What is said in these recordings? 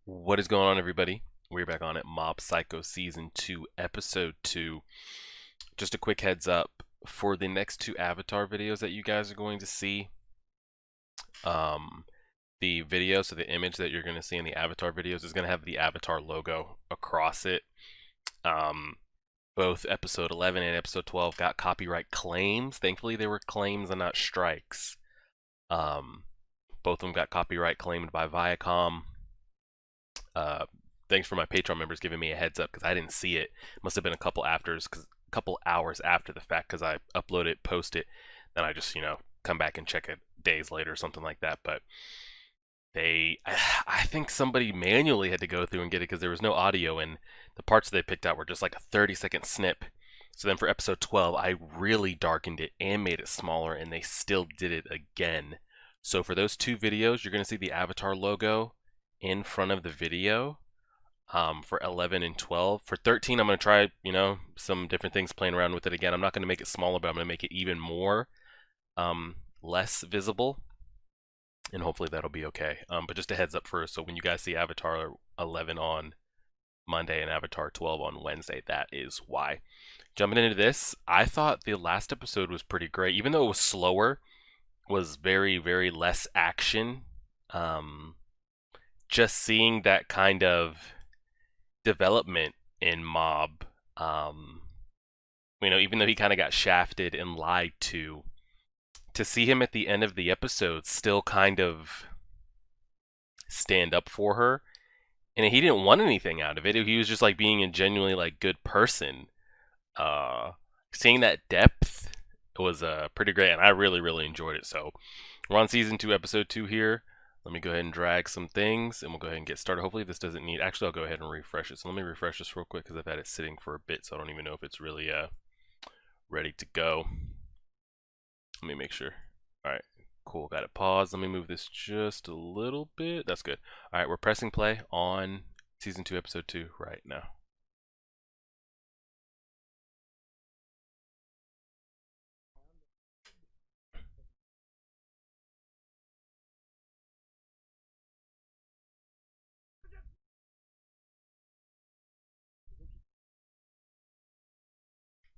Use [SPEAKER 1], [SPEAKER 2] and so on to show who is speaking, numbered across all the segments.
[SPEAKER 1] What is going on, everybody? We're back on it. Mob Psycho Season 2, Episode 2. Just a quick heads up for the next two Avatar videos that you guys are going to see. Um, the video, so the image that you're going to see in the Avatar videos is going to have the Avatar logo across it. Um, both Episode 11 and Episode 12 got copyright claims. Thankfully, they were claims and not strikes. Both of them got copyright claimed by Viacom. Uh, Thanks for my Patreon members giving me a heads up because I didn't see it. Must have been a couple hours after the fact because I upload it, post it, then I just come back and check it days later or something like that. But I think somebody manually had to go through and get it because there was no audio and the parts they picked out were just like a 30-second snip. So then for episode 12, I really darkened it and made it smaller, and they still did it again. So for those two videos, you're gonna see the Avatar logo in front of the video for 11 and 12. For 13, I'm going to try, some different things playing around with it again. I'm not going to make it smaller, but I'm going to make it even more less visible, and hopefully that'll be okay. But just a heads up first, so when you guys see Avatar 11 on Monday and Avatar 12 on Wednesday, that is why. Jumping into this, I thought the last episode was pretty great. Even though it was slower, was very, very less action. Just seeing that kind of development in Mob, even though he kind of got shafted and lied to see him at the end of the episode still kind of stand up for her, and he didn't want anything out of it. He was just like being a genuinely like good person. Seeing that depth was pretty great, and I really, really enjoyed it. So we're on season 2, episode 2 here. Let me go ahead and drag some things, and we'll go ahead and get started. Hopefully this doesn't need... Actually, I'll go ahead and refresh it. So let me refresh this real quick because I've had it sitting for a bit, so I don't even know if it's really ready to go. Let me make sure. All right, cool. Got it paused. Let me move this just a little bit. That's good. All right, we're pressing play on season 2, episode 2 right now.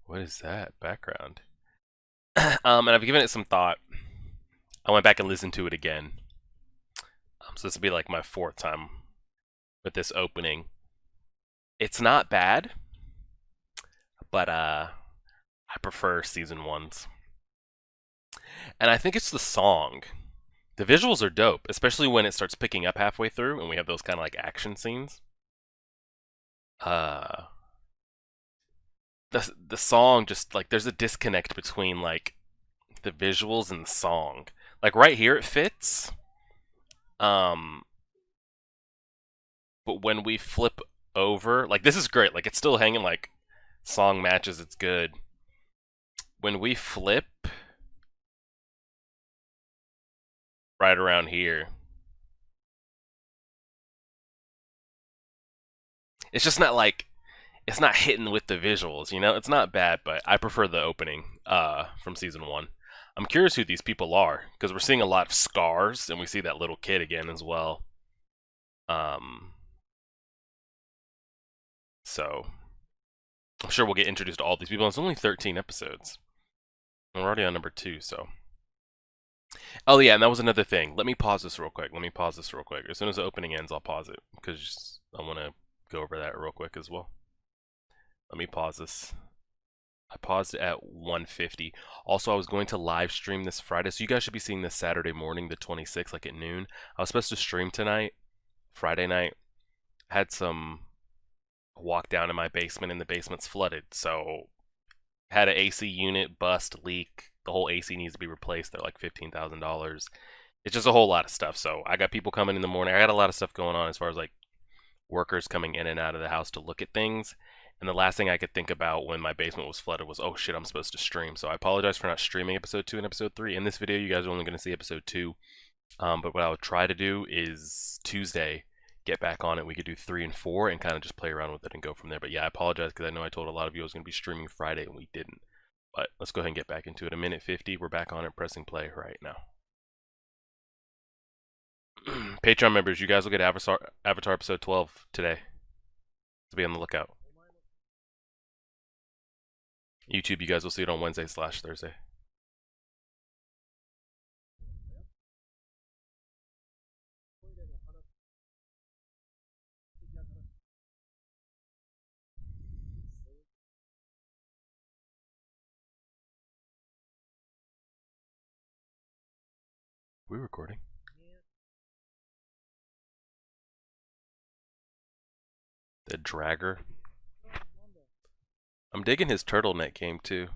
[SPEAKER 1] What is that background? And I've given it some thought. I went back and listened to it again. So this will be like my 4th time with this opening. It's not bad, but I prefer season 1's. And I think it's the song. The visuals are dope, especially when it starts picking up halfway through and we have those kind of like action scenes. Uh the song, just like, there's a disconnect between like the visuals and the song. Like right here it fits. Um but when we flip over, like, this is great. Like, it's still hanging, like, song matches, it's good. When we flip right around here, it's just not like, it's not hitting with the visuals, you know? It's not bad, but I prefer the opening from season 1. I'm curious who these people are, because we're seeing a lot of scars, and we see that little kid again as well. So I'm sure we'll get introduced to all these people. It's only 13 episodes. And we're already on number 2, so. Oh yeah, and that was another thing. Let me pause this real quick. As soon as the opening ends, I'll pause it, because I want to go over that real quick as well. Let me pause this. I paused it at 1:50. Also, I was going to live stream this Friday, so you guys should be seeing this Saturday morning, the 26th, like at noon. I was supposed to stream tonight, Friday night. Had some walk down in my basement, and the basement's flooded, so had an AC unit bust, leak. The whole AC needs to be replaced. They're like $15,000. It's just a whole lot of stuff. So I got people coming in the morning. I got a lot of stuff going on as far as like workers coming in and out of the house to look at things. And the last thing I could think about when my basement was flooded was, oh shit, I'm supposed to stream. So I apologize for not streaming episode 2 and episode 3. In this video, you guys are only going to see episode 2. But what I would try to do is Tuesday, get back on it. We could do 3 and 4 and kind of just play around with it and go from there. But yeah, I apologize because I know I told a lot of you I was going to be streaming Friday and we didn't. But let's go ahead and get back into it. A minute 50, we're back on it, pressing play right now. Patreon members, you guys will get Avatar episode 12 today. So be on the lookout. YouTube, you guys will see it on Wednesday/Thursday. We recording? The Dragger. I'm digging his turtleneck game too.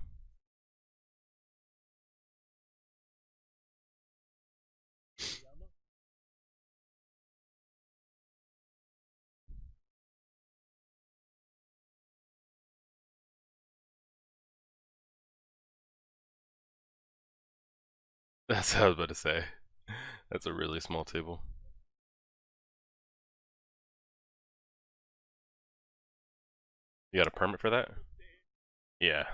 [SPEAKER 1] That's what I was about to say. That's a really small table. You got a permit for that? Yeah.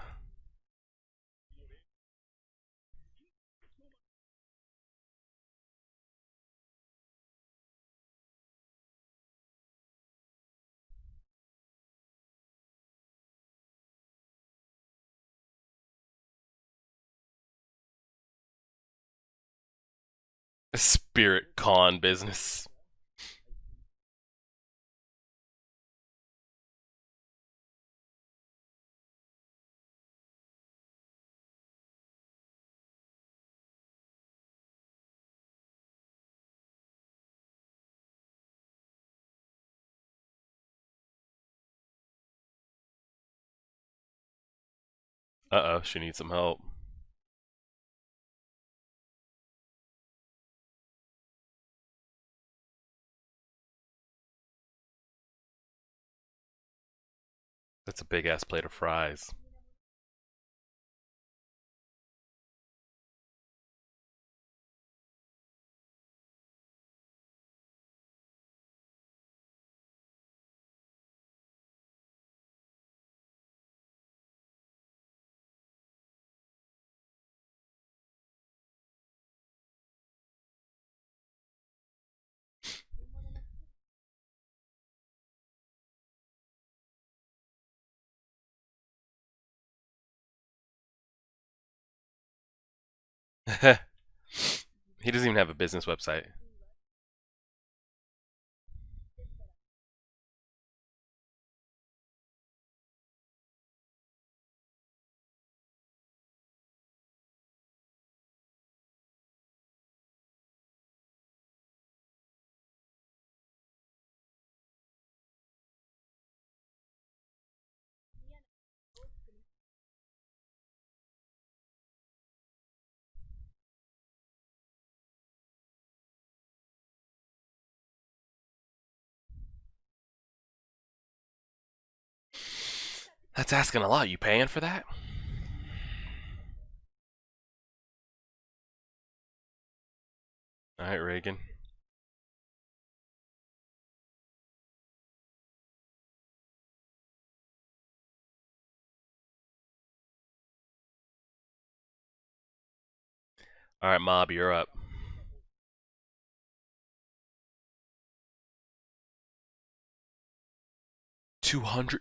[SPEAKER 1] Spirit con business. Uh-oh, she needs some help. That's a big ass plate of fries. He doesn't even have a business website. That's asking a lot. You paying for that? Alright, Reagan. Alright, Mob, you're up. 200.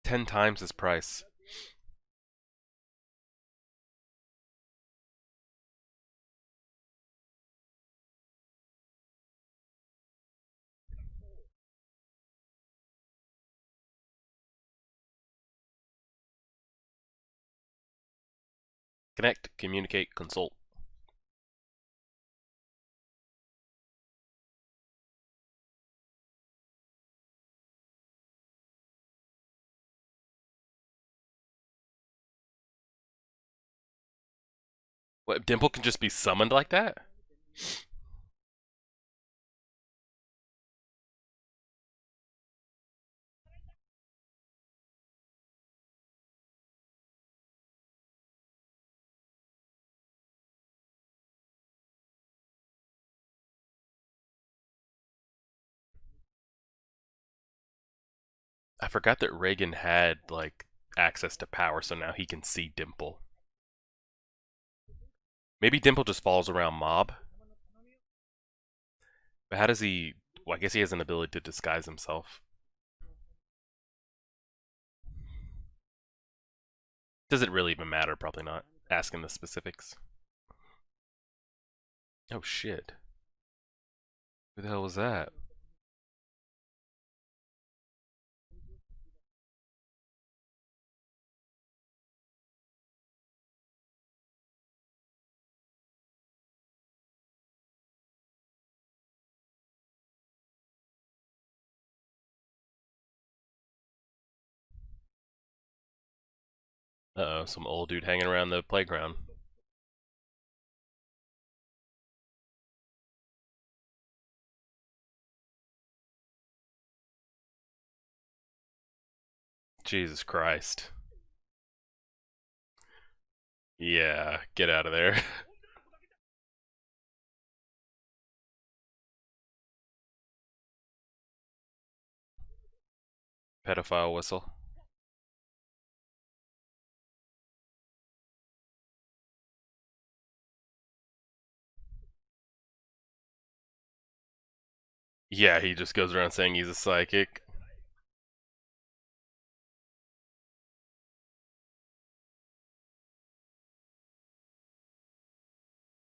[SPEAKER 1] 10 times his price. Connect, communicate, consult. What, Dimple can just be summoned like that? I forgot that Reagan had, like, access to power, so now he can see Dimple. Maybe Dimple just follows around Mob. But how does he... Well, I guess he has an ability to disguise himself. Does it really even matter? Probably not. Asking the specifics. Oh, shit. Who the hell was that? Uh-oh, some old dude hanging around the playground. Jesus Christ. Yeah, get out of there. Pedophile whistle. Yeah, he just goes around saying he's a psychic.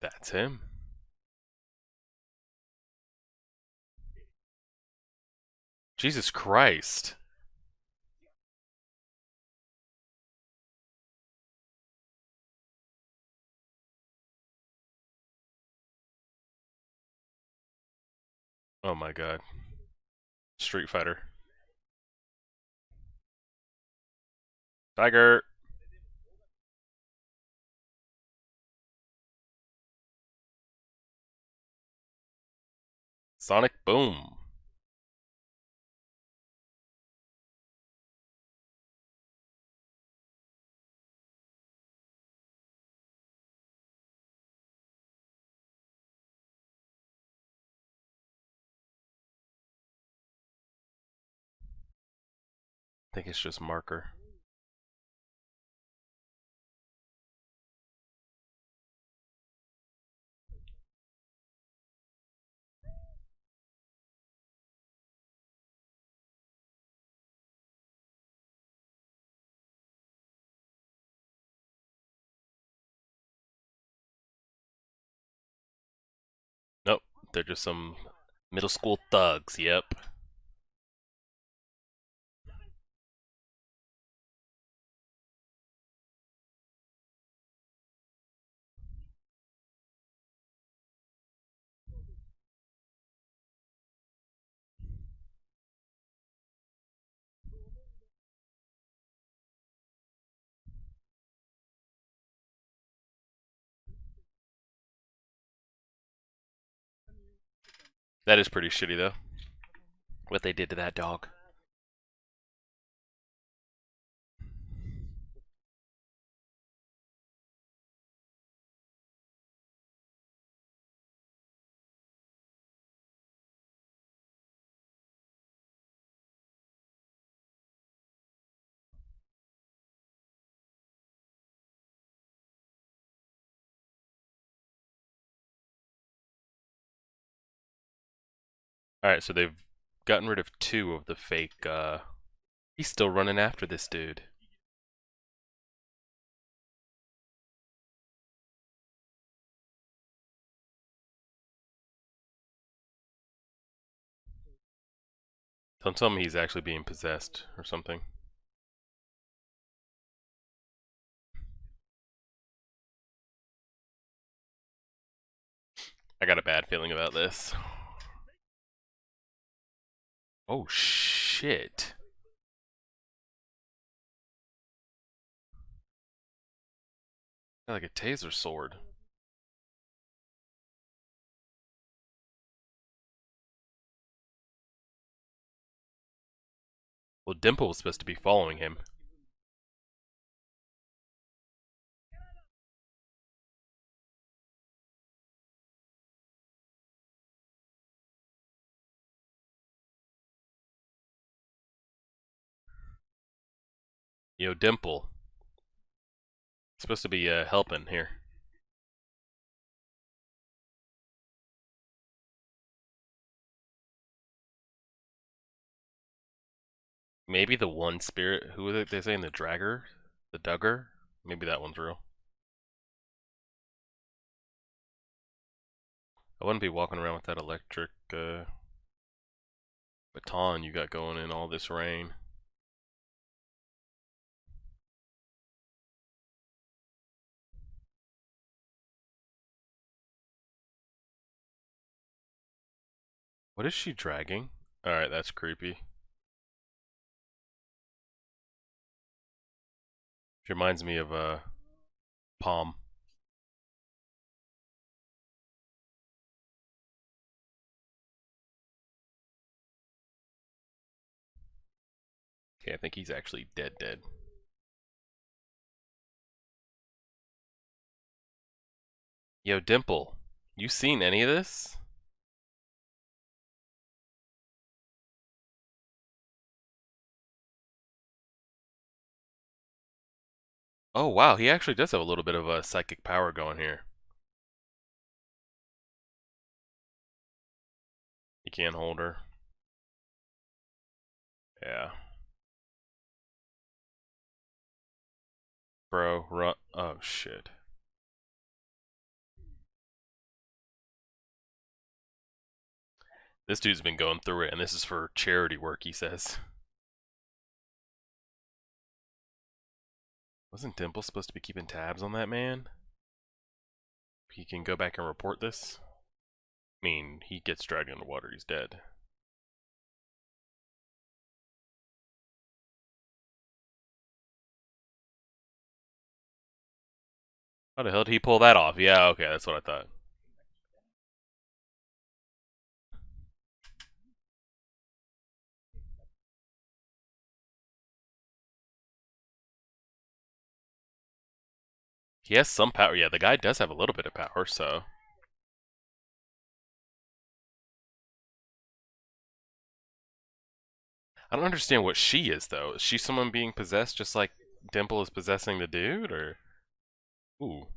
[SPEAKER 1] That's him. Jesus Christ. Oh my god. Street Fighter. Tiger. Sonic Boom. I think it's just marker. Nope, they're just some middle school thugs, yep. That is pretty shitty though. What they did to that dog. Alright, so they've gotten rid of 2 of the fake, He's still running after this dude. Don't tell me he's actually being possessed or something. I got a bad feeling about this. Oh shit. Got like a taser sword. Well, Dimple was supposed to be following him. Yo, Dimple. Supposed to be helping here. Maybe the one spirit. Who are they saying? The Dragger? The Dugger? Maybe that one's real. I wouldn't be walking around with that electric baton you got going in all this rain. What is she dragging? Alright, that's creepy. She reminds me of Palm. Okay, I think he's actually dead. Yo, Dimple, you seen any of this? Oh wow, he actually does have a little bit of a psychic power going here. He can't hold her. Yeah. Bro, run. Oh shit. This dude's been going through it, and this is for charity work, he says. Wasn't Dimple supposed to be keeping tabs on that man? He can go back and report this? I mean, he gets dragged underwater, he's dead. How the hell did he pull that off? Yeah, okay, that's what I thought. He has some power. Yeah, the guy does have a little bit of power, so. I don't understand what she is, though. Is she someone being possessed just like Dimple is possessing the dude, or? Ooh.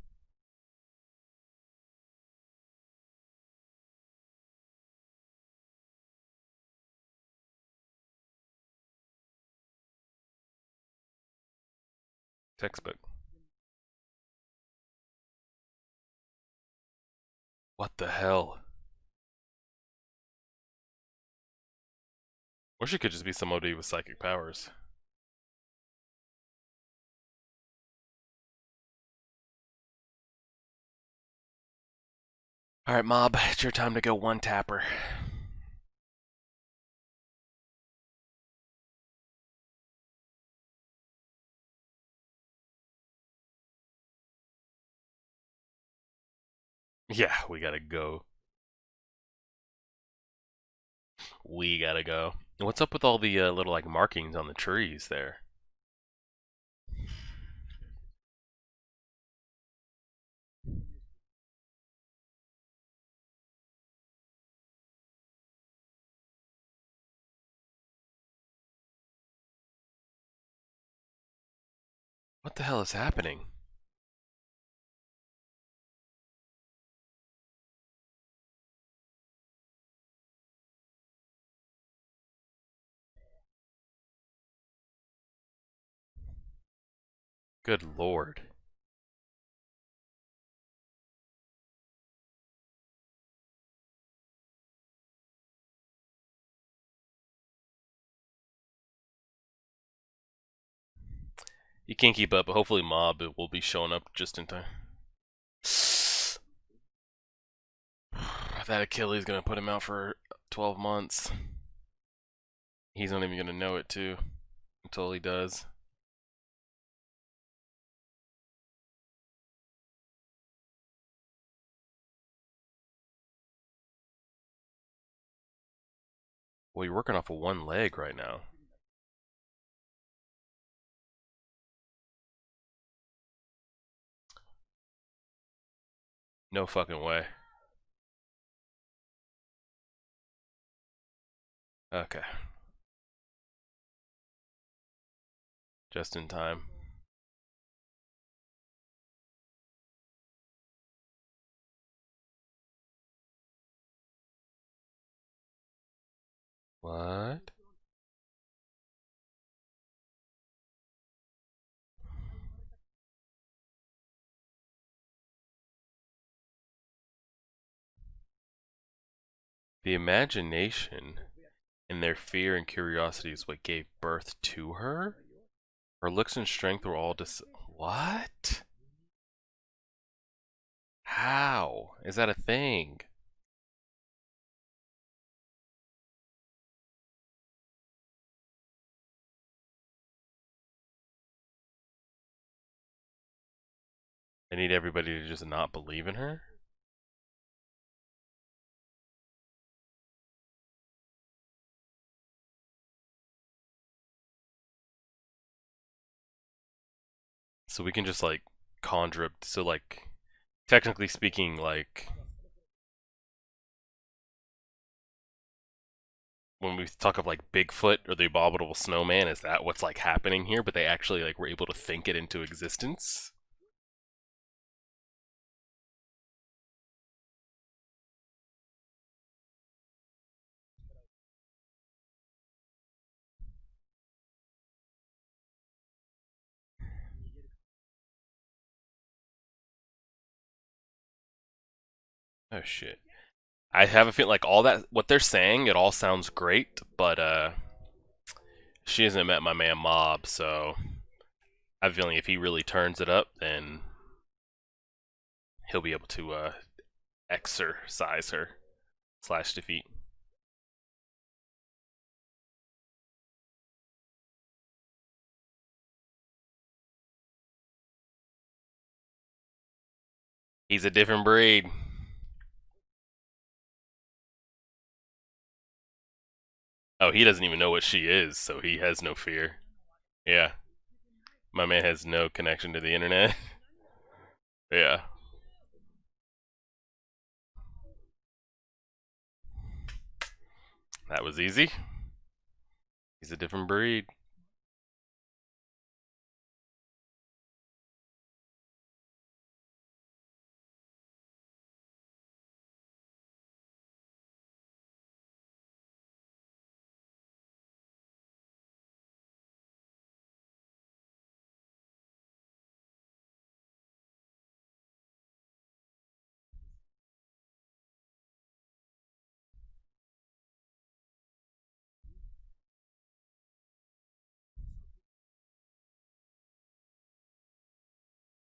[SPEAKER 1] Textbook. What the hell? Or she could just be somebody with psychic powers. Alright, Mob, it's your time to go one tapper. Yeah, we gotta go. We gotta go. What's up with all the little like markings on the trees there? What the hell is happening? Good lord. You can't keep up, but hopefully Mob will be showing up just in time. That Achilles gonna put him out for 12 months. He's not even gonna know it too until he does. Well, you're working off of one leg right now. No fucking way. Okay. Just in time. What? The imagination and their fear and curiosity is what gave birth to her? Her looks and strength were all What? How? Is that a thing? I need everybody to just not believe in her? So we can just like conjure up, so like technically speaking, like when we talk of like Bigfoot or the abominable snowman, is that what's like happening here? But they actually like were able to think it into existence? Oh shit. I have a feel like all that what they're saying, it all sounds great, but she hasn't met my man Mob, so I have a feeling if he really turns it up, then he'll be able to exercise her slash defeat. He's a different breed. Oh, he doesn't even know what she is, so he has no fear. Yeah, my man has no connection to the internet. Yeah, that was easy. He's a different breed.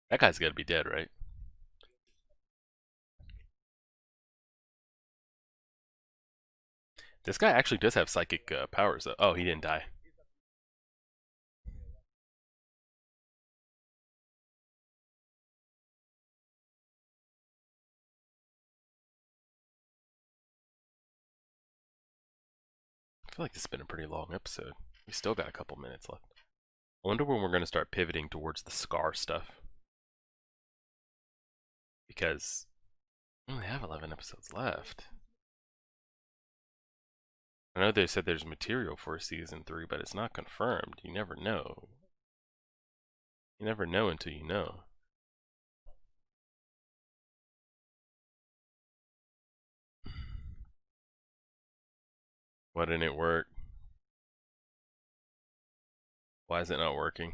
[SPEAKER 1] That guy's got to be dead, right? This guy actually does have psychic powers, though. Oh, he didn't die. I feel like this has been a pretty long episode. We still got a couple minutes left. I wonder when we're going to start pivoting towards the Scar stuff. Because we only have 11 episodes left. I know they said there's material for season 3, but it's not confirmed. You never know. You never know until you know. Why didn't it work? Why is it not working?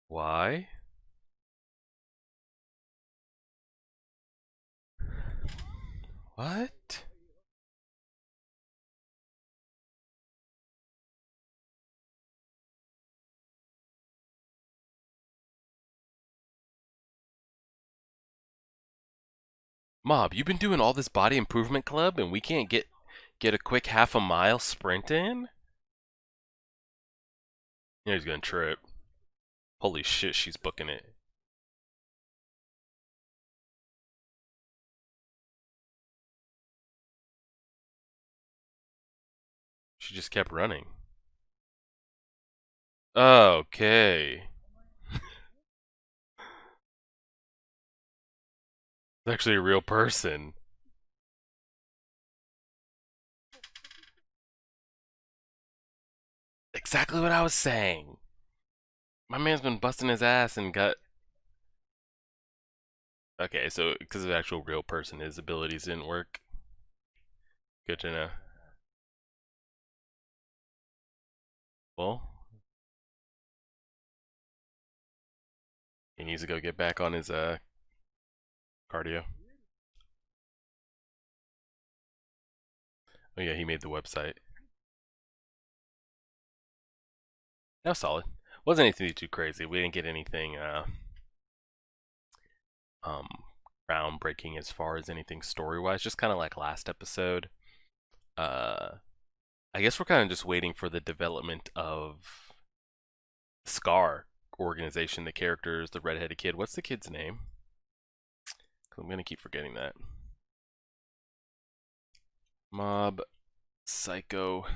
[SPEAKER 1] Why? What? Mob, you've been doing all this body improvement club and we can't get a quick half a mile sprint in? Yeah, he's gonna trip. Holy shit, she's booking it. She just kept running. Okay. It's actually a real person. exactly what I was saying. My man's been busting his ass and got. Okay, so because of the actual real person, his abilities didn't work. Good to know. Well, he needs to go get back on his cardio. Oh yeah, he made the website. That was solid. Wasn't anything too crazy. We didn't get anything um groundbreaking as far as anything story wise. Just kind of like last episode. Uh, I guess we're kind of just waiting for the development of Scar organization, the characters, the redheaded kid. What's the kid's name? 'Cause I'm gonna keep forgetting that. Mob Psycho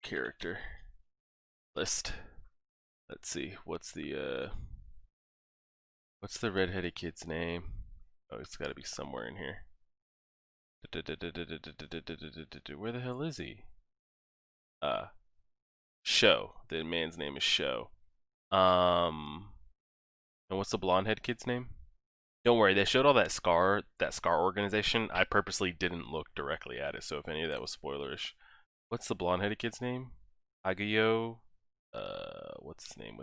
[SPEAKER 1] character list. Let's see. What's the redheaded kid's name? Oh, it's got to be somewhere in here. Where the hell is he? Show. The man's name is Show. And what's the blonde head kid's name? Don't worry, they showed all that Scar organization. I purposely didn't look directly at it, so if any of that was spoilerish. What's the blonde headed kid's name? Agayo. What's his name?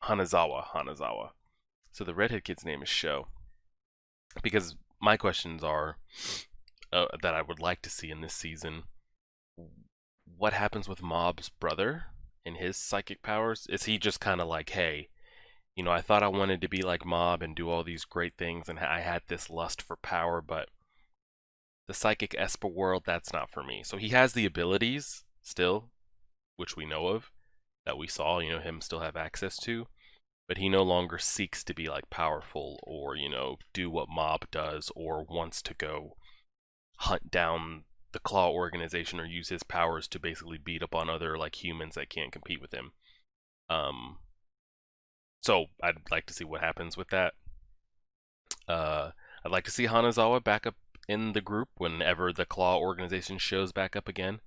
[SPEAKER 1] Hanazawa. So the redhead kid's name is Sho. Because my questions are that I would like to see in this season. What happens with Mob's brother and his psychic powers? Is he just kind of like, hey, you know, I thought I wanted to be like Mob and do all these great things, and I had this lust for power, but the psychic Esper world, that's not for me. So he has the abilities still, which we know of, that we saw, you know, him still have access to, but he no longer seeks to be like powerful or, you know, do what Mob does or wants to go hunt down the Claw organization or use his powers to basically beat up on other like humans that can't compete with him. So I'd like to see what happens with that. I'd like to see Hanazawa back up in the group whenever the Claw organization shows back up again.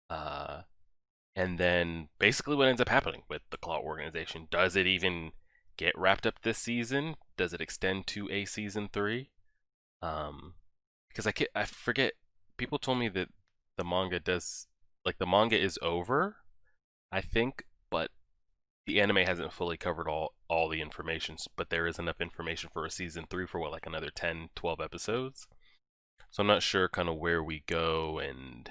[SPEAKER 1] And then basically what ends up happening with the Claw organization. Does it even get wrapped up this season? Does it extend to a season 3? Because I forget, people told me that the manga does, like the manga is over, I think, but the anime hasn't fully covered all the information, but there is enough information for a season 3 for what, like another 10, 12 episodes. So I'm not sure kind of where we go and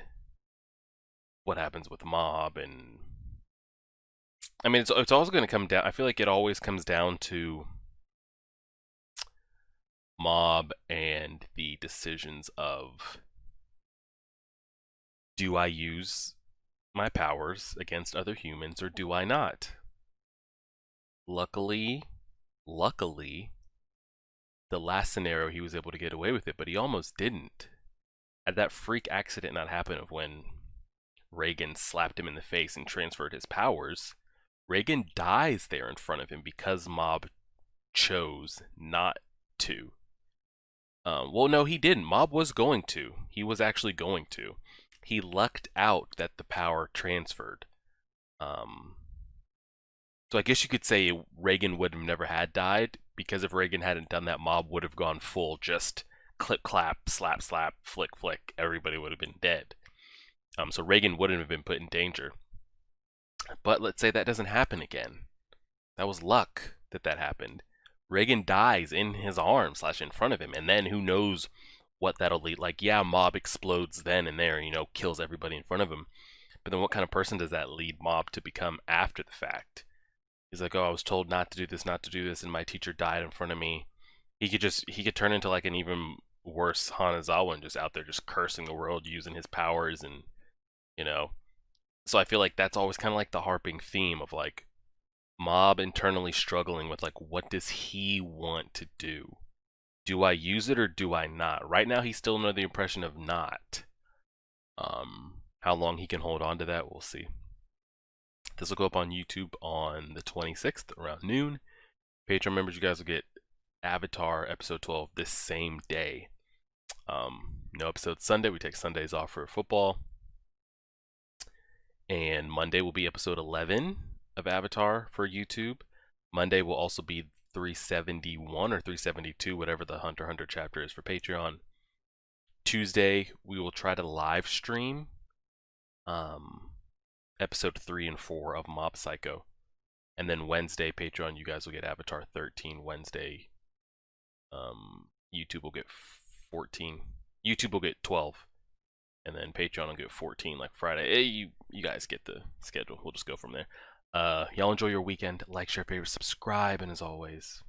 [SPEAKER 1] what happens with Mob, and I mean it's also going to come down, I feel like it always comes down to Mob and the decisions of, do I use my powers against other humans or do I not? Luckily, the last scenario he was able to get away with it, but he almost didn't. Had that freak accident not happened of when Reagan slapped him in the face and transferred his powers, Reagan dies there in front of him because Mob chose not to. Well, no, he didn't. Mob was going to. He was actually going to. He lucked out that the power transferred. So I guess you could say Reagan would have never had died, because if Reagan hadn't done that, Mob would have gone full just clip, clap, slap, slap, flick, flick. Everybody would have been dead. So Reagan wouldn't have been put in danger. But let's say that doesn't happen again. That was luck that happened. Reagan dies in his arms / in front of him, and then who knows what that'll lead. Like, yeah, Mob explodes then and there, you know, kills everybody in front of him. But then what kind of person does that lead Mob to become after the fact? He's like, oh, I was told not to do this, and my teacher died in front of me. He could turn into like an even worse Hanazawa and just out there just cursing the world using his powers, and you know. So I feel like that's always kind of like the harping theme of like Mob internally struggling with like, what does he want to do? Do I use it or do I not? Right now he's still under the impression of not. How long he can hold on to that, we'll see. This will go up on YouTube on the 26th around noon. Patreon members, you guys will get Avatar episode 12 this same day. No episode Sunday. We take Sundays off for football. And Monday will be episode 11 of Avatar for YouTube. Monday will also be 371 or 372, whatever the Hunter x Hunter chapter is for Patreon. Tuesday, we will try to live stream episode 3 and 4 of Mob Psycho. And then Wednesday, Patreon, you guys will get Avatar 13. Wednesday, YouTube will get 14. YouTube will get 12. And then Patreon will get 14 like Friday. Hey, you guys get the schedule. We'll just go from there. Y'all enjoy your weekend. Like, share, favorite, subscribe, and as always,